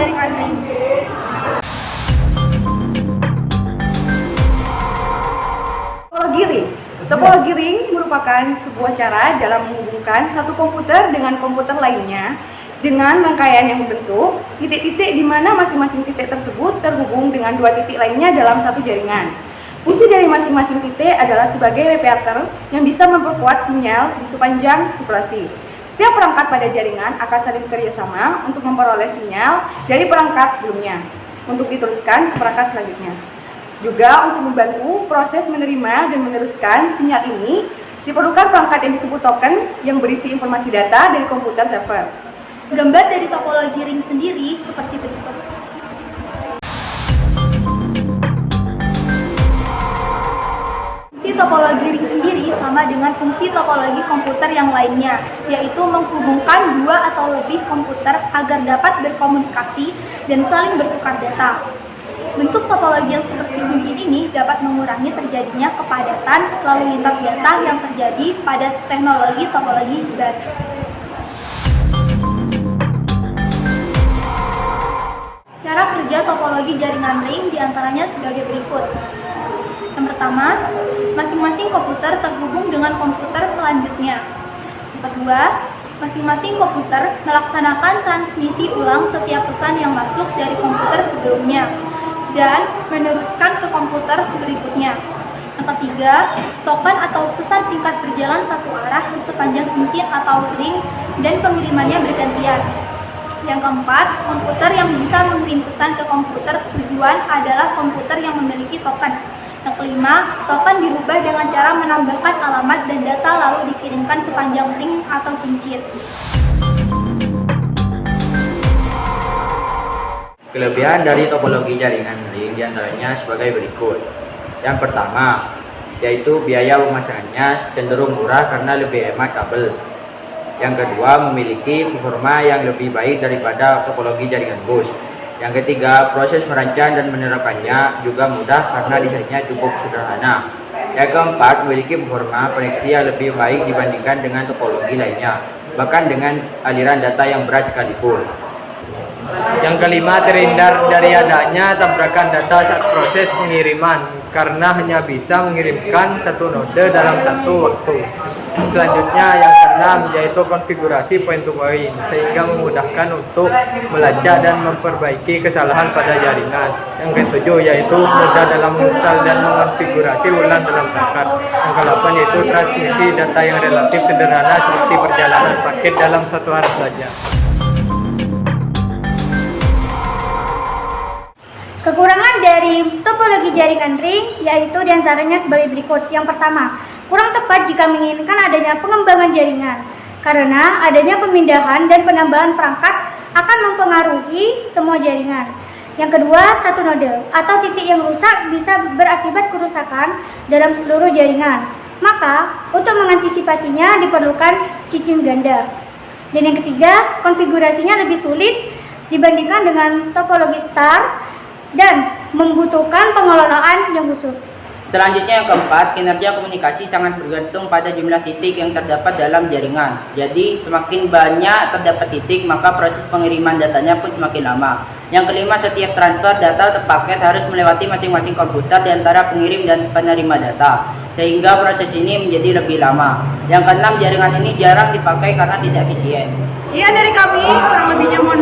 jaringan ring. Topologi ring. Topologi ring merupakan sebuah cara dalam menghubungkan satu komputer dengan komputer lainnya dengan rangkaian yang membentuk titik-titik di mana masing-masing titik tersebut terhubung dengan dua titik lainnya dalam satu jaringan. Fungsi dari masing-masing titik adalah sebagai repeater yang bisa memperkuat sinyal di sepanjang sirkulasi. Setiap perangkat pada jaringan akan saling bekerja sama untuk memperoleh sinyal dari perangkat sebelumnya untuk diteruskan ke perangkat selanjutnya. Juga untuk membantu proses menerima dan meneruskan sinyal ini, diperlukan perangkat yang disebut token yang berisi informasi data dari komputer server. Gambar dari topologi ring sendiri seperti berikut. Fungsi topologi ring sendiri sama dengan fungsi topologi komputer yang lainnya, yaitu menghubungkan dua atau lebih komputer agar dapat berkomunikasi dan saling bertukar data. Bentuk topologi yang seperti cincin ini dapat mengurangi terjadinya kepadatan lalu lintas data yang terjadi pada teknologi topologi bus. Cara kerja topologi jaringan ring diantaranya sebagai berikut. Yang pertama, masing-masing komputer terhubung dengan komputer selanjutnya. Yang kedua, masing-masing komputer melaksanakan transmisi ulang setiap pesan yang masuk dari komputer sebelumnya dan meneruskan ke komputer berikutnya. Yang ketiga, token atau pesan singkat berjalan satu arah di sepanjang cincin atau ring dan pengirimannya bergantian. Yang keempat, komputer yang bisa mengirim pesan ke komputer tujuan adalah komputer yang memiliki token. Yang kelima, token dirubah dengan cara menambahkan alamat dan data lalu dikirimkan sepanjang ring atau cincin. Kelebihan dari topologi jaringan ring diantaranya sebagai berikut. Yang pertama, yaitu biaya pemasangannya cenderung murah karena lebih hemat kabel. Yang kedua, memiliki performa yang lebih baik daripada topologi jaringan bus. Yang ketiga, proses merancang dan menerapkannya juga mudah karena desainnya cukup sederhana. Yang keempat, memiliki performa koneksi yang lebih baik dibandingkan dengan topologi lainnya, bahkan dengan aliran data yang berat sekalipun. Yang kelima, terhindar dari adanya tabrakan data saat proses pengiriman karena hanya bisa mengirimkan satu node dalam satu waktu. Selanjutnya, yang keenam yaitu konfigurasi point to point sehingga memudahkan untuk melacak dan memperbaiki kesalahan pada jaringan. Yang ketujuh yaitu mudah dalam menginstal dan mengonfigurasi ulang dalam perangkat. Yang kedelapan yaitu transmisi data yang relatif sederhana seperti perjalanan paket dalam satu arah saja. Kekurangan dari topologi jaringan ring yaitu diantaranya sebagai berikut. Yang pertama, kurang tepat jika menginginkan adanya pengembangan jaringan karena adanya pemindahan dan penambahan perangkat akan mempengaruhi semua jaringan. Yang kedua, satu node atau titik yang rusak bisa berakibat kerusakan dalam seluruh jaringan. Maka, untuk mengantisipasinya diperlukan cincin ganda. Dan yang ketiga, konfigurasinya lebih sulit dibandingkan dengan topologi star dan membutuhkan pengelolaan yang khusus. Selanjutnya yang keempat, kinerja komunikasi sangat bergantung pada jumlah titik yang terdapat dalam jaringan. Jadi semakin banyak terdapat titik, maka proses pengiriman datanya pun semakin lama. Yang kelima, setiap transfer data atau paket harus melewati masing-masing komputer di antara pengirim dan penerima data, sehingga proses ini menjadi lebih lama. Yang keenam, jaringan ini jarang dipakai karena tidak efisien. Sekian dari kami, kurang lebihnya mohon